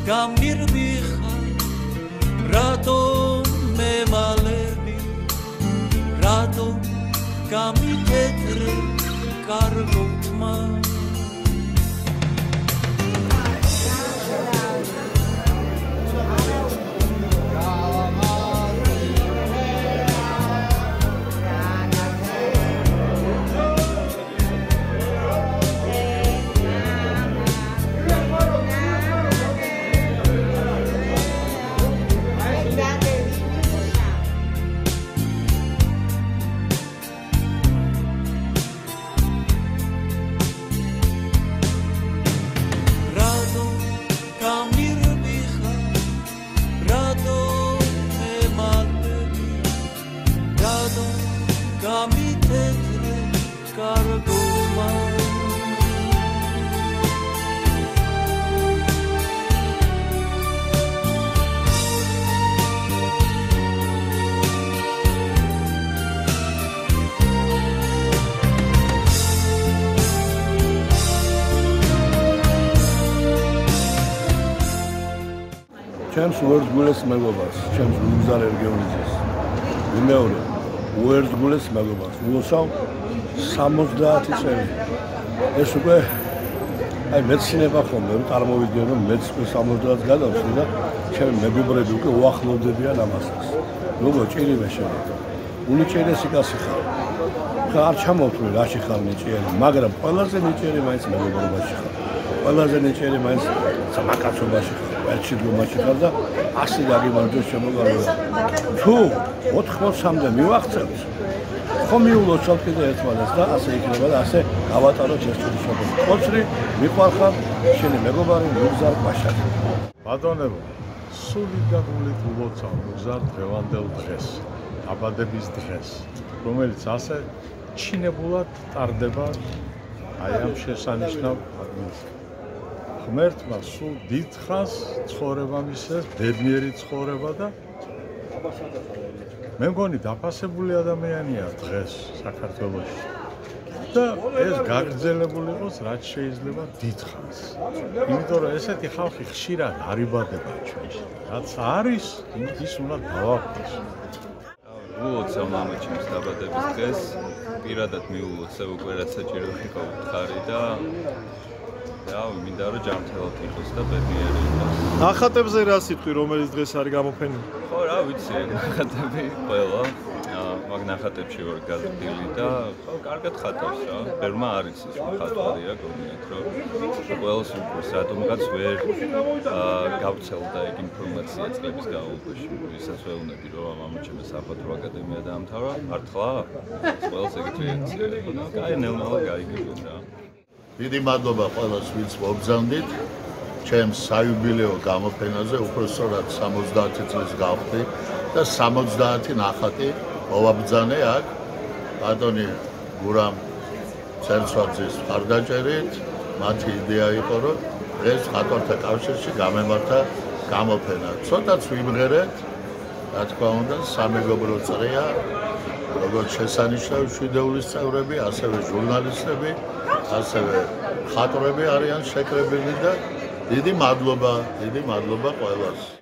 გამირბიხა რატომ მემალები რატომ გამიტეტრე კარგო თმა გამიტეტრე კარგო თმა ჩემს უერთგულეს მეგობარს, ჩემს გუგზარ ერგეონიძეს. ვიმეორე, უერთგულეს მეგობარს. ულოცავ 70 წელი. ეს უკვე აი მეცნიერება ხომ მე წარმოვიდგენ რომ მეც 70 გადავხდი და ჩემი მეგობრები უკვე უახლოვდებიან ამასაც. როგორ ჭირიმე შემოვა. უნიჭერესი კაცი ხარ. ხა არ ჩამოვთვლი რაში ხარ ნიჭიერი, მაგრამ ყველაზე ნიჭიერი მაინც მეგობრობაში ხარ. ყველაზე ნიჭიერი მაინც სამაკაცობაში ხარ. ერთშიგლობაში ხარ და ასე გაგიმარჯვეს შემოგავიდა. თუ 83-მდე მივახცევთ, ხომ მიულოცავთ კიდე ერთმანეთს და ასე იქნება და ასე გავატაროთ ეს წუთი. ხოცრი მიყვარხარ შენი მეგობარი მუგზარ პაშაძე. ბატონებო, სული და გულით ულოცავ მუგზარ დღევანდელ დღეს, დაბადების დღეს, რომელიც ასე ჩინებულად ტარდება აი ამ შესანიშნავ ადგილს. ღმერთმა სულ დიდხანს ცხოვრება მისცეს, ბედნიერი ცხოვრება და მე მგონი დაფასებული ადამიანია დღეს საქართველოში. და ეს გაგრძელებული იყოს რაც შეიძლება დიდხანს. იმიტომ რომ ესეთი ხალხი ხშირად არ იბადება ჩვენში. რაც არის, ის უნდა დავაყოს. ულოცავ მამაჩემს დაბადების დღეს, პირადად მიულოცავ უკვე რაც საჭირო იყო ხარი და მინდა რომ ჯანმრთელად იყოს და ბედნიერი იყოს. ნახატებზე რა სიტყვი რომელიც დღეს არის გამოფენილი? ხო რა ვიცი, ნახატები ყველა მაგ ნახატებში ვარ გაზრდილი და ხო კარგად ხატავს რა. ბერმა არის ის ხატვარია გონიათ რომ ყველას უყურს რატომღაც ვერ გავცელდა ეგ ინფორმაცია წლების განმავლობაში. ვისაც ვეუბნები რომ მამაჩემს საფათო აკადემია დაამთავრა, მართლა ყველას ეგეთ რეაქცია იყო. კაი ნელა გაიგებენ რა. დიდი მადლობა ყველას ვინც მობრძანდით ჩემს საიუბილეო გამოფენაზე უпроსტად 70 წლის გავხდი და 70 ნახატი მოვაბრძანე აქ ბატონი გურამ ცერცვაძის მხარდაჭერით მათი იდეა იყო რომ დღეს ხატვართა კავშირში გამემართა გამოფენა ცოტაც ვიმღერეთ რა თქმა უნდა სამეგობრო წრეა როგორც შესანიშნავი შვიდეულის წევრები ასევე ჟურნალისტები ასევე ხატრები არიან შეკრებილი და დიდი მადლობა ყველას